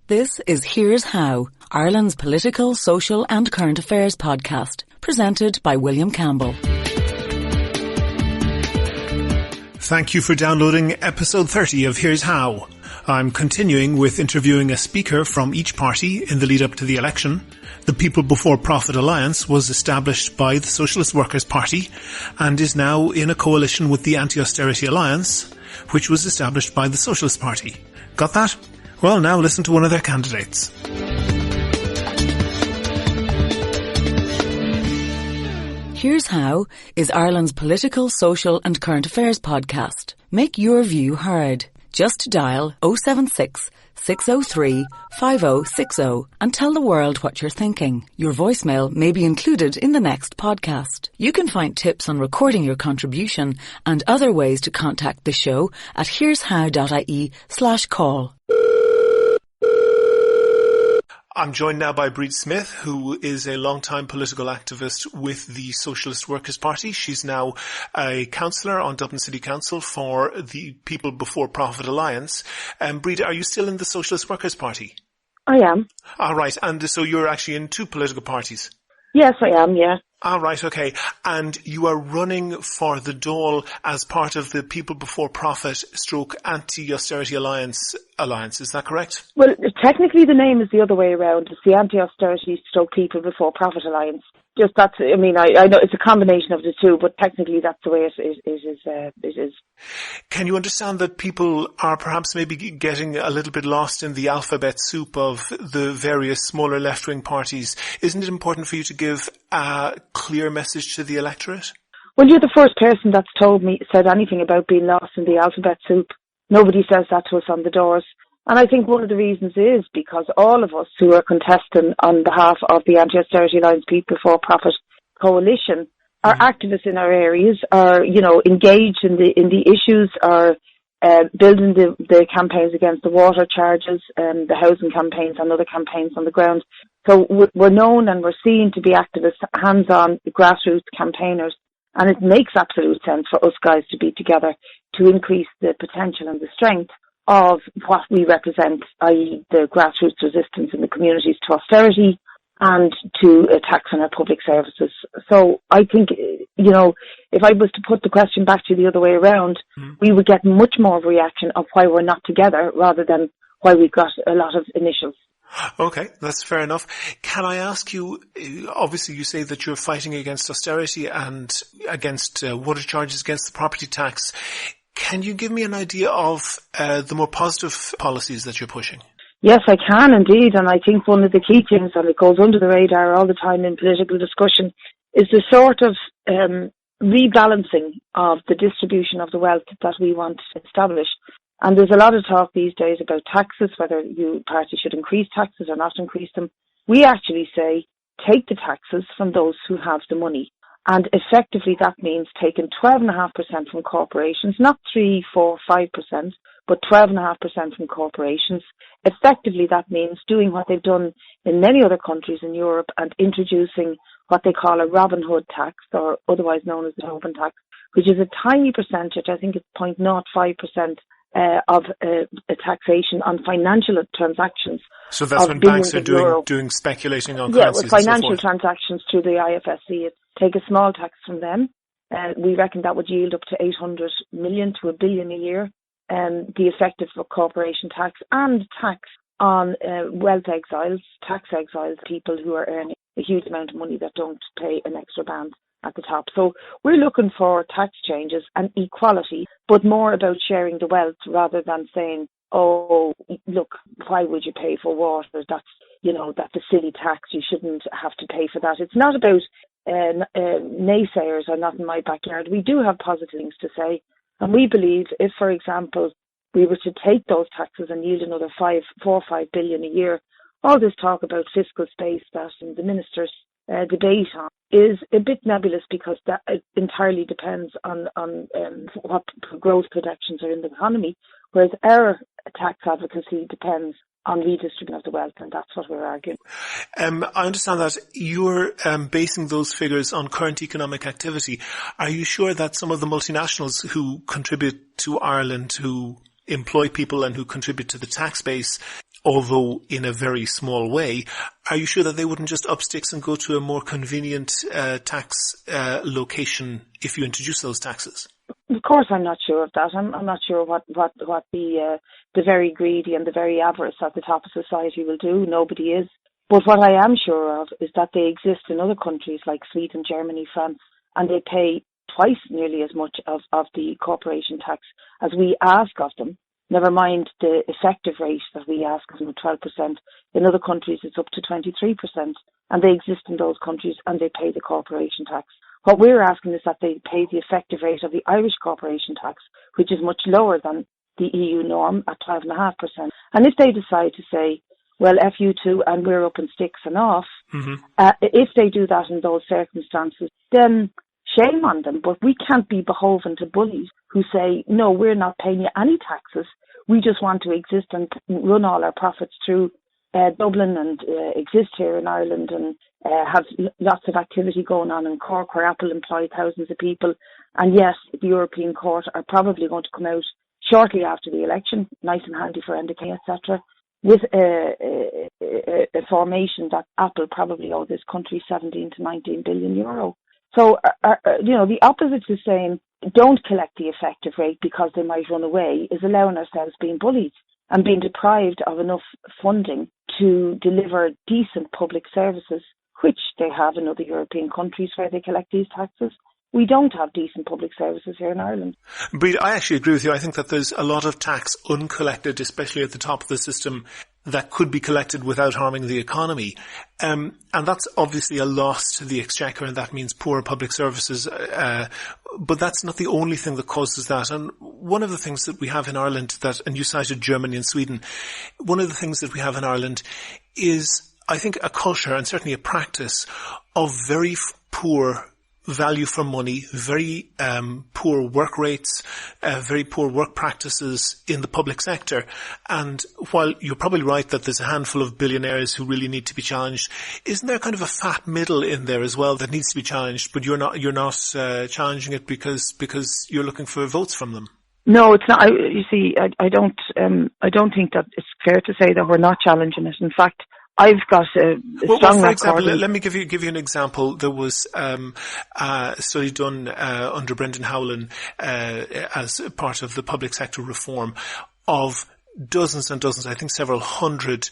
This is Here's How, Ireland's political, social and current affairs podcast, presented by William Campbell. Thank you for downloading episode 30 of Here's How. I'm continuing with interviewing a speaker from each party in the lead up to the election. The People Before Profit Alliance was established by the Socialist Workers' Party and is now in a coalition with the Anti-Austerity Alliance, which was established by the Socialist Party. Got that? Well, now listen to one of their candidates. Here's How is Ireland's political, social and current affairs podcast. Make your view heard. Just dial 076 603 5060 and tell the world what you're thinking. Your voicemail may be included in the next podcast. You can find tips on recording your contribution and other ways to contact the show at here'show.ie/call. I'm joined now by Bríd Smith, who is a long-time political activist with the Socialist Workers' Party. She's now a councillor on Dublin City Council for the People Before Profit Alliance. Bríd, are you still in the Socialist Workers' Party? I am. All right, and so you're actually in two political parties? Yes, I am, yeah. All right, okay. And you are running for the Dáil as part of the People Before Profit / Anti-Austerity Alliance, is that correct? Well, technically the name is the other way around. It's the Anti-Austerity / People Before Profit Alliance. Just that's, I know it's a combination of the two, but technically that's the way it is. Can you understand that people are perhaps maybe getting a little bit lost in the alphabet soup of the various smaller left-wing parties? Isn't it important for you to give a clear message to the electorate? Well, you're the first person that's said anything about being lost in the alphabet soup. Nobody says that to us on the doors. And I think one of the reasons is because all of us who are contesting on behalf of the Anti-Austerity Alliance People Before Profit Coalition are activists in our areas, are, engaged in the issues, are building the campaigns against the water charges, the housing campaigns and other campaigns on the ground. So we're known and we're seen to be activists, hands-on, grassroots campaigners. And it makes absolute sense for us guys to be together to increase the potential and the strength of what we represent, i.e. the grassroots resistance in the communities to austerity and to attacks on our public services. So I think, if I was to put the question back to you the other way around, we would get much more of a reaction of why we're not together rather than why we've got a lot of initials. Okay, that's fair enough. Can I ask you, obviously you say that you're fighting against austerity and against water charges, against the property tax. Can you give me an idea of the more positive policies that you're pushing? Yes, I can indeed. And I think one of the key things, and it goes under the radar all the time in political discussion, is the sort of rebalancing of the distribution of the wealth that we want to establish. And there's a lot of talk these days about taxes, whether parties should increase taxes or not increase them. We actually say, take the taxes from those who have the money. And effectively that means taking 12.5% from corporations, not 3, 4, 5%, but 12.5% from corporations. Effectively that means doing what they've done in many other countries in Europe and introducing what they call a Robin Hood tax, or otherwise known as the Tobin tax, which is a tiny percentage, I think it's 0.05%, of a taxation on financial transactions. So that's when banks are doing speculating on currencies and so forth. Yeah, with financial transactions through the IFSC. Take a small tax from them. We reckon that would yield up to 800 million to $1 billion a year. The effective corporation tax and tax on wealth exiles, tax exiles, people who are earning a huge amount of money that don't pay an extra band at the top. So we're looking for tax changes and equality, but more about sharing the wealth rather than saying, oh, look, why would you pay for water? That's a silly tax. You shouldn't have to pay for that. It's not about naysayers or not in my backyard. We do have positive things to say. And we believe if, for example, we were to take those taxes and yield another 4 or 5 billion a year, all this talk about fiscal space that the ministers debate on is a bit nebulous because that entirely depends on what growth projections are in the economy, whereas our tax advocacy depends on redistribution of the wealth, and that's what we're arguing. I understand that you're basing those figures on current economic activity. Are you sure that some of the multinationals who contribute to Ireland, who employ people and who contribute to the tax base, although in a very small way. Are you sure that they wouldn't just up sticks and go to a more convenient tax location if you introduce those taxes? Of course, I'm not sure of that. I'm not sure what the very greedy and the very avarice at the top of society will do. Nobody is. But what I am sure of is that they exist in other countries like Sweden, Germany, France, and they pay twice nearly as much of the corporation tax as we ask of them. Never mind the effective rate that we ask of them, 12%. In other countries, it's up to 23%. And they exist in those countries and they pay the corporation tax. What we're asking is that they pay the effective rate of the Irish corporation tax, which is much lower than the EU norm at 12.5%. And if they decide to say, well, F you two, and we're up in sticks and off, if they do that in those circumstances, then shame on them. But we can't be beholden to bullies who say, no, we're not paying you any taxes. We just want to exist and run all our profits through Dublin and exist here in Ireland and have lots of activity going on in Cork, where Apple employ thousands of people. And yes, the European Court are probably going to come out shortly after the election, nice and handy for NDK, etc., with a formation that Apple probably owe this country 17 to 19 billion euro. So, the opposite to saying don't collect the effective rate because they might run away is allowing ourselves being bullied and being deprived of enough funding to deliver decent public services, which they have in other European countries where they collect these taxes. We don't have decent public services here in Ireland. Bríd, I actually agree with you. I think that there's a lot of tax uncollected, especially at the top of the system, that could be collected without harming the economy. And that's obviously a loss to the exchequer, and that means poorer public services. But that's not the only thing that causes that. And one of the things that we have in Ireland and you cited Germany and Sweden, one of the things that we have in Ireland is, I think, a culture and certainly a practice of very poor value for money, very poor work rates, very poor work practices in the public sector. And while you're probably right that there's a handful of billionaires who really need to be challenged, isn't there kind of a fat middle in there as well that needs to be challenged, but you're not challenging it because you're looking for votes from them? No, it's not. I don't think that it's fair to say that we're not challenging it. In fact, I've got a strong for example, record. let me give you an example. There was a study done under Brendan Howlin as part of the public sector reform of dozens and dozens, I think several hundred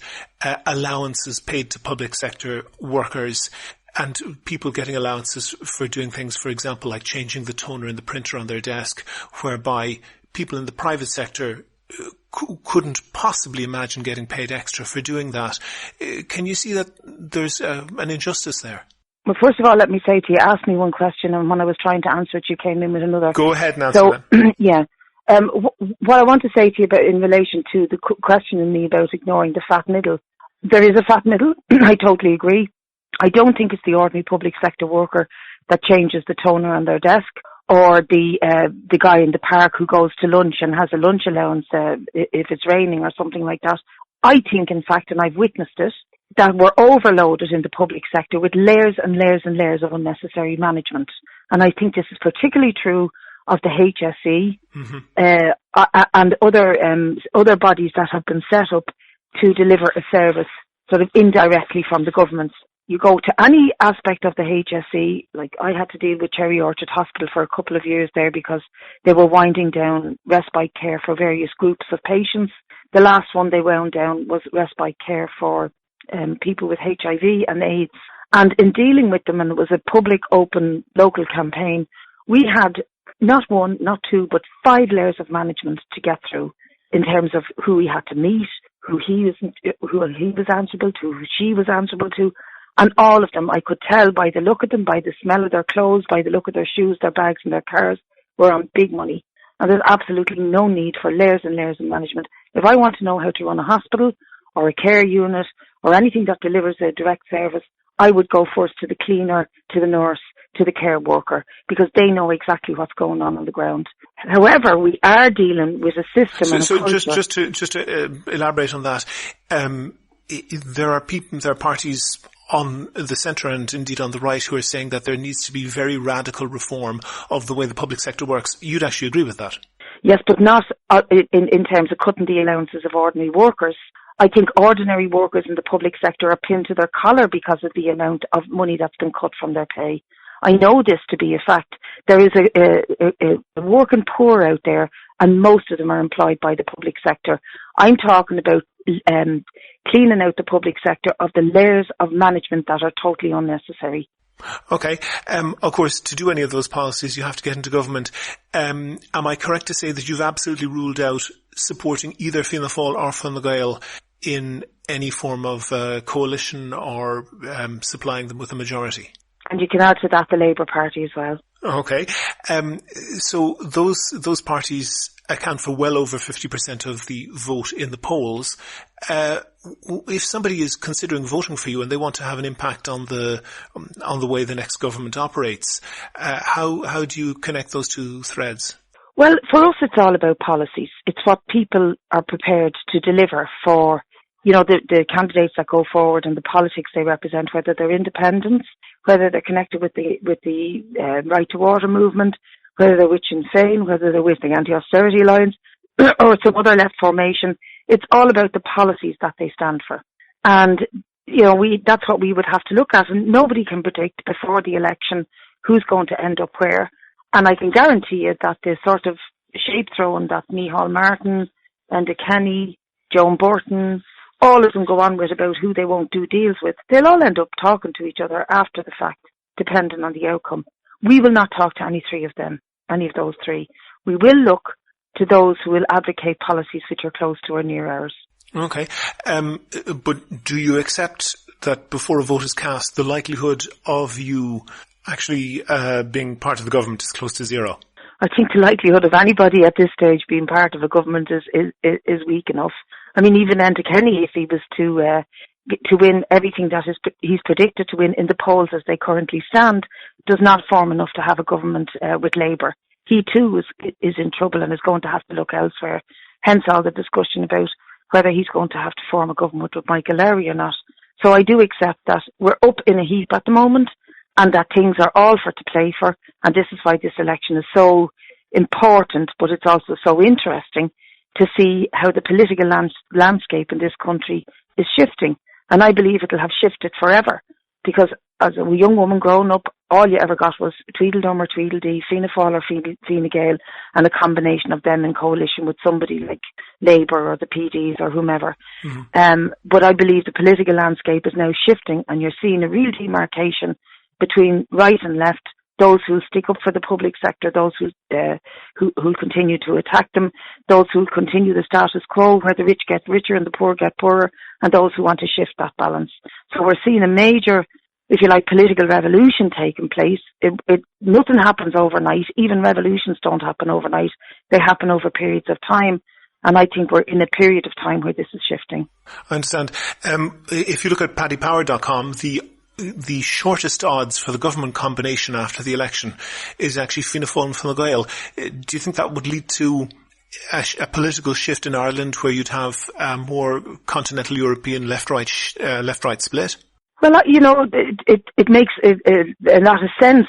allowances paid to public sector workers, and people getting allowances for doing things, for example, like changing the toner in the printer on their desk, whereby people in the private sector couldn't possibly imagine getting paid extra for doing that. Can you see that there's an injustice there? Well, first of all, let me say to you, ask me one question, and when I was trying to answer it, you came in with another. Go ahead and answer that. Yeah. What I want to say to you about in relation to the questioning me about ignoring the fat middle, there is a fat middle. I totally agree. I don't think it's the ordinary public sector worker that changes the toner on their desk, or the guy in the park who goes to lunch and has a lunch allowance if it's raining or something like that. I think, in fact, and I've witnessed it, that we're overloaded in the public sector with layers and layers and layers of unnecessary management. And I think this is particularly true of the HSE and other bodies that have been set up to deliver a service sort of indirectly from the government. You go to any aspect of the HSE, like I had to deal with Cherry Orchard Hospital for a couple of years there because they were winding down respite care for various groups of patients. The last one they wound down was respite care for people with HIV and AIDS. And in dealing with them, and it was a public, open, local campaign, we had not one, not two, but 5 layers of management to get through in terms of who we had to meet, who he was answerable to, who she was answerable to. And all of them, I could tell by the look of them, by the smell of their clothes, by the look of their shoes, their bags and their cars, were on big money. And there's absolutely no need for layers and layers of management. If I want to know how to run a hospital or a care unit or anything that delivers a direct service, I would go first to the cleaner, to the nurse, to the care worker, because they know exactly what's going on the ground. However, we are dealing with a system and a culture. So just to elaborate on that, there are parties on the centre and indeed on the right who are saying that there needs to be very radical reform of the way the public sector works. You'd actually agree with that? Yes, but not in terms of cutting the allowances of ordinary workers. I think ordinary workers in the public sector are pinned to their collar because of the amount of money that's been cut from their pay. I know this to be a fact. There is a working poor out there, and most of them are employed by the public sector. I'm talking about cleaning out the public sector of the layers of management that are totally unnecessary. Okay. Of course, to do any of those policies, you have to get into government. Am I correct to say that you've absolutely ruled out supporting either Fianna Fáil or Fine Gael in any form of coalition or supplying them with a majority? And you can add to that the Labour Party as well. Okay. So those parties account for well over 50% of the vote in the polls. If somebody is considering voting for you and they want to have an impact on the way the next government operates, how do you connect those two threads? Well, for us, it's all about policies. It's what people are prepared to deliver for, the candidates that go forward and the politics they represent, whether they're independents, whether they're connected with the Right to Water movement, whether they're with Sinn Féin, whether they're with the Anti-Austerity Alliance, or some other left formation. It's all about the policies that they stand for. And, that's what we would have to look at. And nobody can predict before the election who's going to end up where. And I can guarantee you that the sort of shape throwing that Micheál Martin, Enda Kenny, Joan Burton, all of them go on with about who they won't do deals with, they'll all end up talking to each other after the fact, depending on the outcome. We will not talk to any of those three. We will look to those who will advocate policies which are close to or near ours. Okay. But do you accept that before a vote is cast, the likelihood of you actually being part of the government is close to zero? I think the likelihood of anybody at this stage being part of a government is weak enough. I mean, even Enda Kenny, if he was to win everything that he's predicted to win in the polls as they currently stand, does not form enough to have a government with Labour. He too is in trouble and is going to have to look elsewhere. Hence all the discussion about whether he's going to have to form a government with Michael Lowry or not. So I do accept that we're up in a heap at the moment, and that things are all for to play for, and this is why this election is so important, but it's also so interesting to see how the political landscape in this country is shifting. And I believe it'll have shifted forever, because as a young woman growing up, all you ever got was Tweedledum or Tweedledee, Fianna Fáil or Fine Gael, and a combination of them in coalition with somebody like Labour or the PDs or whomever. Mm-hmm. But I believe the political landscape is now shifting, and you're seeing a real demarcation between right and left, those who stick up for the public sector, those who continue to attack them, those who continue the status quo where the rich get richer and the poor get poorer, and those who want to shift that balance. So we're seeing a major, if you like, political revolution taking place. Nothing happens overnight. Even revolutions don't happen overnight. They happen over periods of time. And I think we're in a period of time where this is shifting. I understand. If you look at paddypower.com, the shortest odds for the government combination after the election is actually Fianna Fáil and Fine Gael. Do you think that would lead to a political shift in Ireland where you'd have a more continental European left-right split? Well, it makes a lot of sense,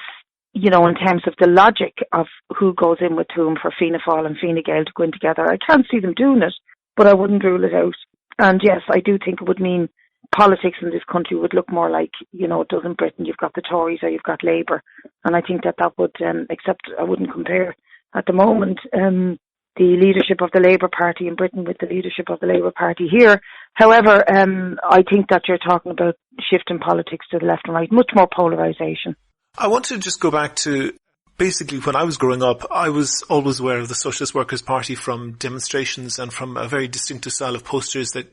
in terms of the logic of who goes in with whom for Fianna Fáil and Fine Gael to go in together. I can't see them doing it, but I wouldn't rule it out. And yes, I do think it would mean politics in this country would look more like, it does in Britain. You've got the Tories or you've got Labour. And I think that would, except I wouldn't compare at the moment the leadership of the Labour Party in Britain with the leadership of the Labour Party here. However, I think that you're talking about shifting politics to the left and right, much more polarisation. I want to just go back to basically when I was growing up, I was always aware of the Socialist Workers' Party from demonstrations and from a very distinctive style of posters that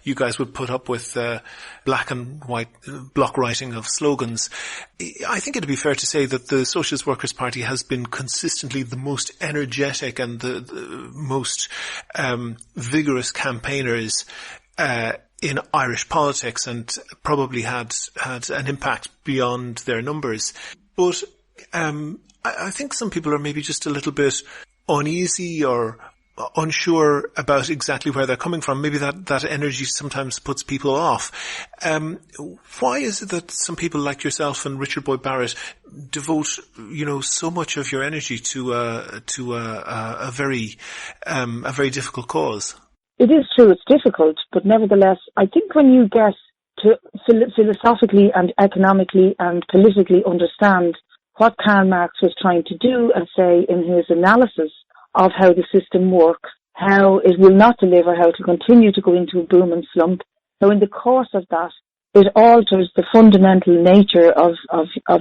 you guys would put up with black and white block writing of slogans. I think it'd be fair to say that the Socialist Workers' Party has been consistently the most energetic and the most vigorous campaigners in Irish politics, and probably had an impact beyond their numbers. But I think some people are maybe just a little bit uneasy or unsure about exactly where they're coming from. Maybe that energy sometimes puts people off. Why is it that some people like yourself and Richard Boyd Barrett devote, so much of your energy to a very difficult cause? It is true, it's difficult, but nevertheless, I think when you get to philosophically and economically and politically understand what Karl Marx was trying to do and say in his analysis of how the system works, how it will not deliver, how it will continue to go into a boom and slump, how in the course of that it alters the fundamental nature of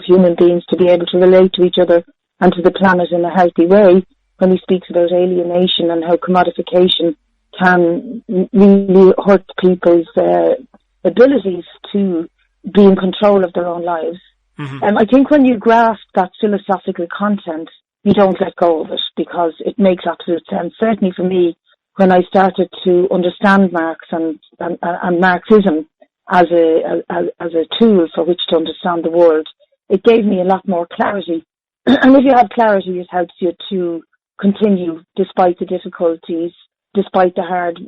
human beings to be able to relate to each other and to the planet in a healthy way, when he speaks about alienation and how commodification can really hurt people's abilities to be in control of their own lives. Mm-hmm. I think when you grasp that philosophical content, you don't let go of it because it makes absolute sense. Certainly for me, when I started to understand Marx and Marxism as a tool for which to understand the world, it gave me a lot more clarity. And if you have clarity, it helps you to continue despite the difficulties, despite the hard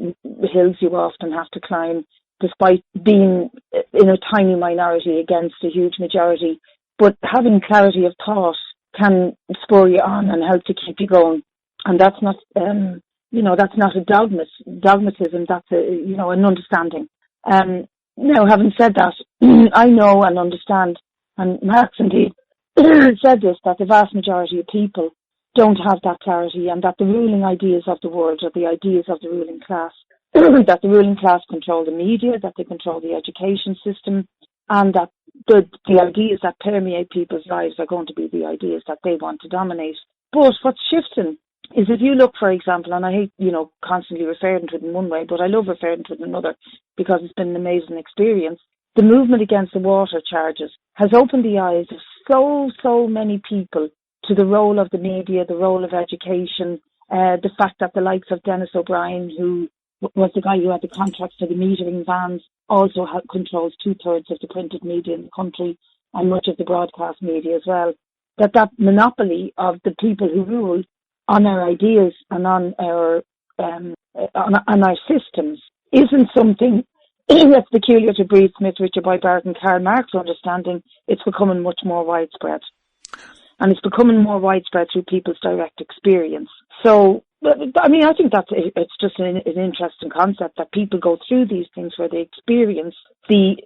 hills you often have to climb, despite being in a tiny minority against a huge majority. But having clarity of thought can spur you on and help to keep you going. And that's not, that's not a dogmatism. That's an understanding. Now, having said that, I know and understand, and Marx indeed said this, that the vast majority of people don't have that clarity, and that the ruling ideas of the world are the ideas of the ruling class. That the ruling class control the media, that they control the education system, and that the ideas that permeate people's lives are going to be the ideas that they want to dominate. But what's shifting is, if you look, for example, and I hate, constantly referring to it in one way, but I love referring to it in another because it's been an amazing experience. The movement against the water charges has opened the eyes of so many people to the role of the media, the role of education, the fact that the likes of Dennis O'Brien, who was the guy who had the contracts for the metering vans, also controls 2/3 of the printed media in the country and much of the broadcast media as well. That monopoly of the people who rule on our ideas and on our systems isn't something that's peculiar to Bríd, Smith, Richard Boyd Barrett and Karl Marx understanding. It's becoming much more widespread. And it's becoming more widespread through people's direct experience. So, I mean, I think it's just an interesting concept that people go through these things where they experience the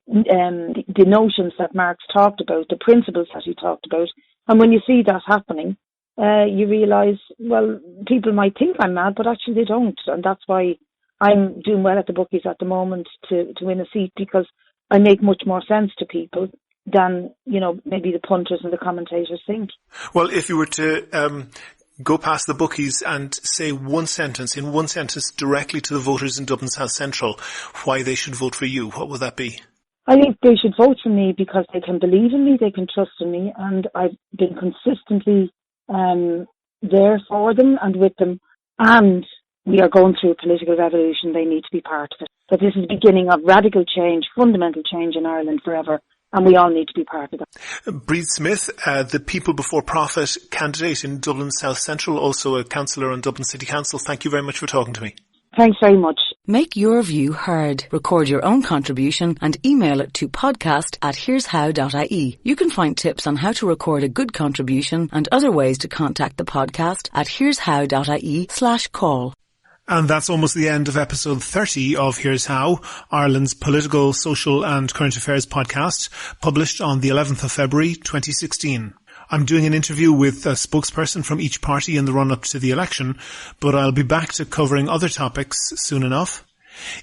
notions that Marx talked about, the principles that he talked about. And when you see that happening, you realise, well, people might think I'm mad, but actually they don't. And that's why I'm doing well at the bookies at the moment to win a seat, because I make much more sense to people than, maybe the punters and the commentators think. Well, if you were to go past the bookies and say in one sentence directly to the voters in Dublin South Central why they should vote for you, what would that be? I think they should vote for me because they can believe in me, they can trust in me, and I've been consistently there for them and with them, and we are going through a political revolution. They need to be part of it. That this is the beginning of radical change, fundamental change in Ireland forever. And we all need to be part of that. Bríd Smith, the People Before Profit candidate in Dublin South Central, also a councillor on Dublin City Council. Thank you very much for talking to me. Thanks very much. Make your view heard. Record your own contribution and email it to podcast@here'show.ie. You can find tips on how to record a good contribution and other ways to contact the podcast at here'show.ie/call. And that's almost the end of episode 30 of Here's How, Ireland's political, social and current affairs podcast, published on the 11th of February 2016. I'm doing an interview with a spokesperson from each party in the run-up to the election, but I'll be back to covering other topics soon enough.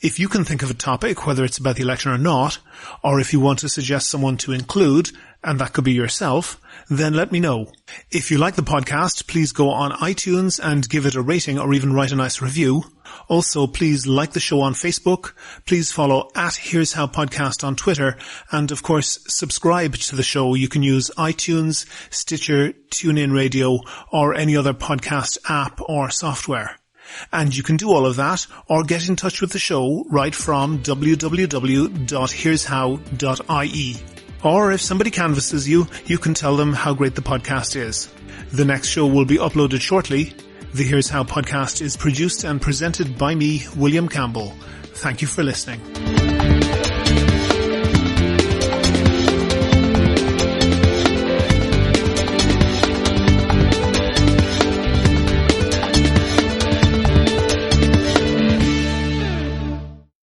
If you can think of a topic, whether it's about the election or not, or if you want to suggest someone to include, and that could be yourself, then let me know. If you like the podcast, please go on iTunes and give it a rating or even write a nice review. Also, please like the show on Facebook. Please follow @Here's How Podcast on Twitter. And of course, subscribe to the show. You can use iTunes, Stitcher, TuneIn Radio, or any other podcast app or software. And you can do all of that or get in touch with the show right from www.here'show.ie. Or if somebody canvasses you, you can tell them how great the podcast is. The next show will be uploaded shortly. The Here's How podcast is produced and presented by me, William Campbell. Thank you for listening.